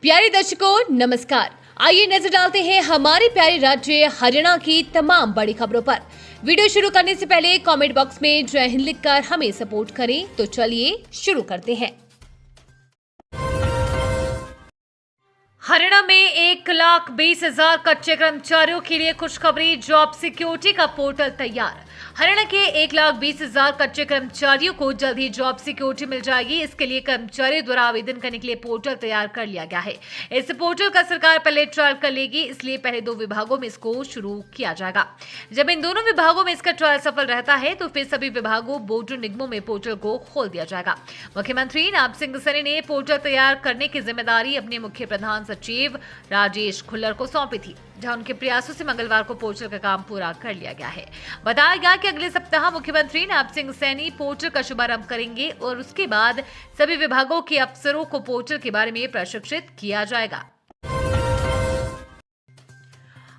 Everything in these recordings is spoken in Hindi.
प्यारे दर्शकों नमस्कार। आइए नजर डालते हैं हमारे प्यारे राज्य हरियाणा की तमाम बड़ी खबरों पर। वीडियो शुरू करने से पहले कमेंट बॉक्स में जय हिंद लिखकर हमें सपोर्ट करें। तो चलिए शुरू करते हैं। हरियाणा में 1,20,000 कच्चे कर्मचारियों के लिए खुशखबरी, जॉब सिक्योरिटी का पोर्टल तैयार। हरियाणा के 1,20,000 कच्चे कर्मचारियों को जल्द ही जॉब सिक्योरिटी मिल जाएगी। इसके लिए कर्मचारियों द्वारा आवेदन करने के लिए पोर्टल तैयार कर लिया गया है। इस पोर्टल का सरकार पहले ट्रायल कर लेगी, इसलिए पहले 2 विभागों में इसको शुरू किया जाएगा। जब इन दोनों विभागों में इसका ट्रायल सफल रहता है तो फिर सभी विभागों, बोर्ड और निगमों में पोर्टल को खोल दिया जाएगा। मुख्यमंत्री नायब सिंह सैनी ने पोर्टल तैयार करने की जिम्मेदारी अपने मुख्य प्रधान सचिव राजेश खुल्लर को सौंपी थी, जहां उनके प्रयासों से मंगलवार को पोर्टल का काम पूरा कर लिया गया है। बताया गया कि अगले सप्ताह मुख्यमंत्री नायब सिंह सैनी पोर्टल का शुभारंभ करेंगे और उसके बाद सभी विभागों के अफसरों को पोर्टल के बारे में प्रशिक्षित किया जाएगा।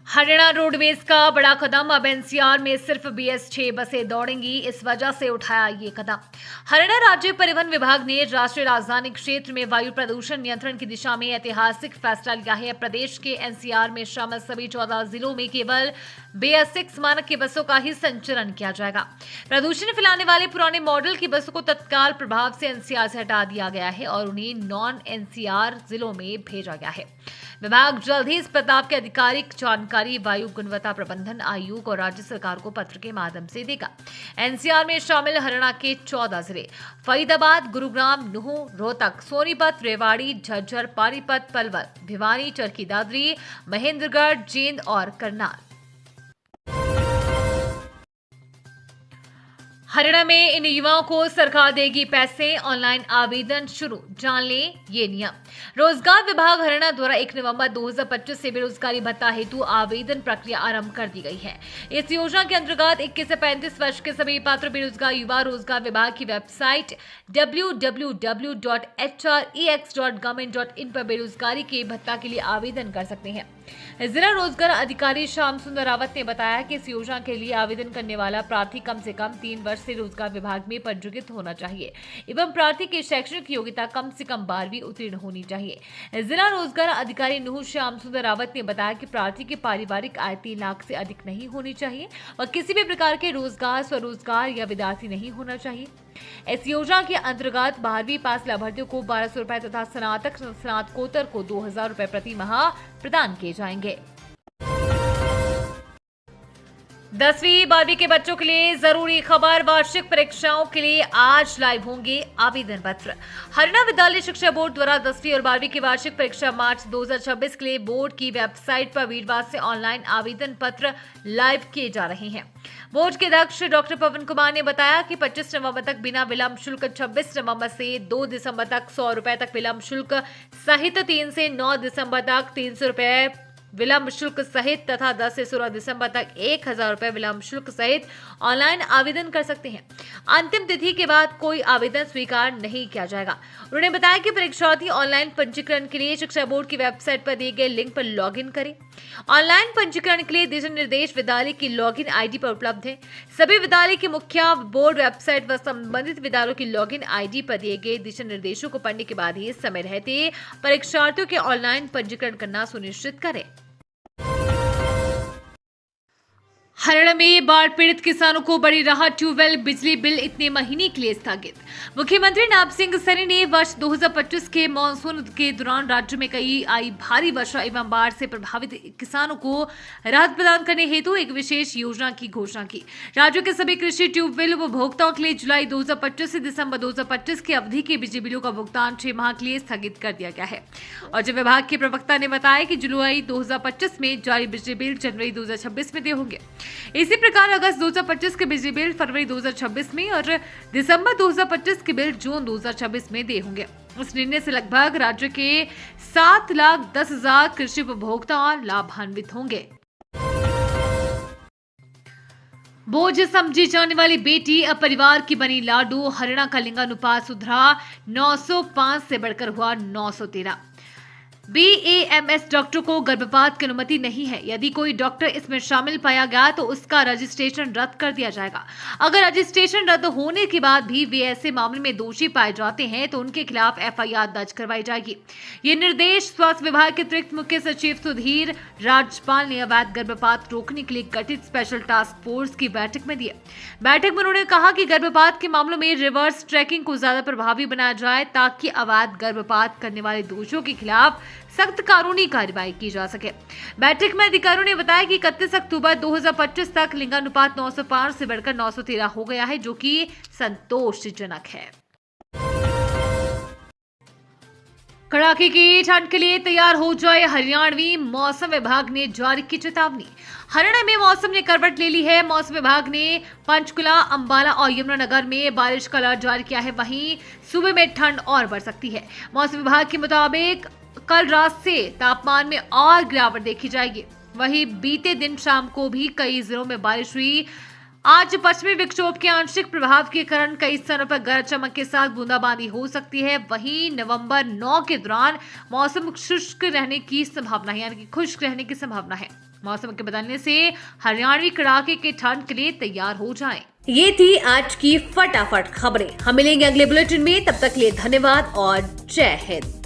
हरियाणा रोडवेज का बड़ा कदम, अब एनसीआर में सिर्फ BS6 बसें दौड़ेंगी, इस वजह से उठाया ये कदम। हरियाणा राज्य परिवहन विभाग ने राष्ट्रीय राजधानी क्षेत्र में वायु प्रदूषण नियंत्रण की दिशा में ऐतिहासिक फैसला लिया है। प्रदेश के एनसीआर में शामिल सभी 14 जिलों में केवल BS6 मानक की बसों का ही संचालन किया जाएगा। प्रदूषण फैलाने वाले पुराने मॉडल की बसों को तत्काल प्रभाव से एनसीआर से हटा दिया गया है और उन्हें नॉन एनसीआर जिलों में भेजा गया है। विभाग जल्द ही इस प्रताप की आधिकारिक जानकारी वायु गुणवत्ता प्रबंधन आयोग और राज्य सरकार को पत्र के माध्यम से देगा। एनसीआर में शामिल हरियाणा के 14 जिले फरीदाबाद, गुरुग्राम, नूह, रोहतक, सोनीपत, रेवाड़ी, झज्जर, पानीपत, पलवल, भिवानी, चरखी दादरी, महेंद्रगढ़, जींद और करनाल। हरियाणा में इन युवाओं को सरकार देगी पैसे, ऑनलाइन आवेदन शुरू, जान लें ये नियम। रोजगार विभाग हरियाणा द्वारा 1 नवंबर 2025 से बेरोजगारी भत्ता हेतु आवेदन प्रक्रिया आरंभ कर दी गई है। इस योजना के अंतर्गत 21 से 35 वर्ष के सभी पात्र बेरोजगार युवा रोजगार विभाग की वेबसाइट www.hrex.government.in पर बेरोजगारी के भत्ता के लिए आवेदन कर सकते हैं। जिला रोजगार अधिकारी श्याम सुंदर रावत ने बताया कि इस योजना के लिए आवेदन करने वाला प्रार्थी कम से कम 3 वर्ष से रोजगार विभाग में पंजीकृत होना चाहिए एवं प्रार्थी की शैक्षणिक योग्यता कम से कम 12वीं उत्तीर्ण होनी चाहिए। जिला रोजगार अधिकारी नूह श्याम सुंदर रावत ने बताया कि प्रार्थी की पारिवारिक आय 3 लाख से अधिक नहीं होनी चाहिए और किसी भी प्रकार के रोजगार, स्वरोजगार या विद्यार्थी नहीं होना चाहिए। इस योजना के अंतर्गत 12वीं पास लाभार्थियों को 1200 रुपए तथा स्नातकोत्तर को 2,000 रुपए प्रति माह प्रदान किए जाएंगे। 10वीं 12वीं के बच्चों के लिए जरूरी खबर, वार्षिक परीक्षाओं के लिए आज लाइव होंगे आवेदन पत्र। हरियाणा विद्यालय शिक्षा बोर्ड द्वारा 10वीं और 12वीं की वार्षिक परीक्षा मार्च 2026 के लिए बोर्ड की वेबसाइट पर वीरवार से ऑनलाइन आवेदन पत्र लाइव किए जा रहे हैं। बोर्ड के अध्यक्ष डॉक्टर पवन कुमार ने बताया कि 25 नवंबर तक बिना विलंब शुल्क, 26 नवंबर से 2 दिसंबर तक 100 रुपए तक विलंब शुल्क सहित 3 से 9 दिसंबर तक 300 रुपए विलंब शुल्क सहित तथा 10 से 16 दिसंबर तक 1,000 रुपए विलंब शुल्क सहित ऑनलाइन आवेदन कर सकते हैं। अंतिम तिथि के बाद कोई आवेदन स्वीकार नहीं किया जाएगा। उन्होंने बताया कि परीक्षार्थी ऑनलाइन पंजीकरण के लिए शिक्षा बोर्ड की वेबसाइट पर दिए गए लिंक पर लॉगिन करें। ऑनलाइन पंजीकरण के लिए दिशा निर्देश विद्यालय की लॉगिन ID पर उपलब्ध है। सभी विद्यालय के मुखिया बोर्ड वेबसाइट व संबंधित विद्यालयों की लॉगिन ID पर दिए गए दिशा निर्देशों को पढ़ने के बाद ही समय रहते परीक्षार्थियों के ऑनलाइन पंजीकरण करना सुनिश्चित करें। हरियाणा में बाढ़ पीड़ित किसानों को बड़ी राहत, ट्यूबवेल बिजली बिल इतने महीने के लिए स्थगित। मुख्यमंत्री नायब सिंह सैनी ने वर्ष 2025 के मानसून के दौरान राज्य में आई भारी वर्षा एवं बाढ़ से प्रभावित किसानों को राहत प्रदान करने हेतु एक विशेष योजना की घोषणा की। राज्य के सभी कृषि ट्यूबवेल उपभोक्ताओं के लिए जुलाई 2025 से दिसंबर 2025 की अवधि के बिजली बिलों का भुगतान 6 माह के लिए स्थगित कर दिया गया है। और जब विभाग के प्रवक्ता ने बताया कि जुलाई 2025 में जारी बिजली बिल जनवरी 2026 में देय होंगे। इसी प्रकार अगस्त 2025 के बिजली बिल फरवरी 2026 में और दिसंबर 2025 के बिल जून 2026 में देय होंगे। इस निर्णय से लगभग राज्य के 7,10,000 कृषि उपभोक्ता लाभान्वित होंगे। बोझ समझी जाने वाली बेटी अब परिवार की बनी लाडू। हरियाणा का लिंगानुपात सुधरा, 905 से बढ़कर हुआ 913। BAMS डॉक्टर को गर्भपात की अनुमति नहीं है। यदि कोई डॉक्टर इसमें शामिल पाया गया तो उसका रजिस्ट्रेशन रद्द कर दिया जाएगा। अगर रजिस्ट्रेशन रद्द होने के बाद भी वे ऐसे मामले में दोषी पाए जाते हैं तो उनके खिलाफ FIR दर्ज करवाई जाएगी। ये निर्देश स्वास्थ्य विभाग के अतिरिक्त मुख्य सचिव सुधीर राजपाल ने अवैध गर्भपात रोकने के लिए गठित स्पेशल टास्क फोर्स की बैठक में दिए। बैठक में उन्होंने कहा कि गर्भपात के मामलों में रिवर्स ट्रैकिंग को ज्यादा प्रभावी बनाया जाए ताकि अवैध गर्भपात करने वाले दोषियों के खिलाफ सख्त कानूनी कार्रवाई की जा सके। बैठक में अधिकारियों ने बताया कि 31 अक्टूबर 2025 तक लिंगानुपात 905 से बढ़कर 913 हो गया है, जो कि संतोषजनक है। कड़ाके की ठंड के लिए तैयार हो जाए हरियाणवी, मौसम विभाग ने जारी की चेतावनी। हरियाणा में मौसम ने करवट ले ली है। मौसम विभाग ने पंचकुला, अंबाला और यमुनानगर में बारिश का अलर्ट जारी किया है। वहीं सूबे में ठंड और बढ़ सकती है। मौसम विभाग के मुताबिक कल रात से तापमान में और गिरावट देखी जाएगी। वहीं बीते दिन शाम को भी कई जिलों में बारिश हुई। आज पश्चिमी विक्षोभ के आंशिक प्रभाव के कारण कई स्थानों पर गरज चमक के साथ बूंदाबांदी हो सकती है। वहीं नवंबर 9 के दौरान मौसम शुष्क रहने की संभावना है, यानी कि खुश्क रहने की संभावना है। मौसम के बदलने से हरियाणवी कड़ाके के ठंड के लिए तैयार हो जाएं। ये थी आज की फटाफट खबरें। हम मिलेंगे अगले बुलेटिन में, तब तक के लिए धन्यवाद और जय हिंद।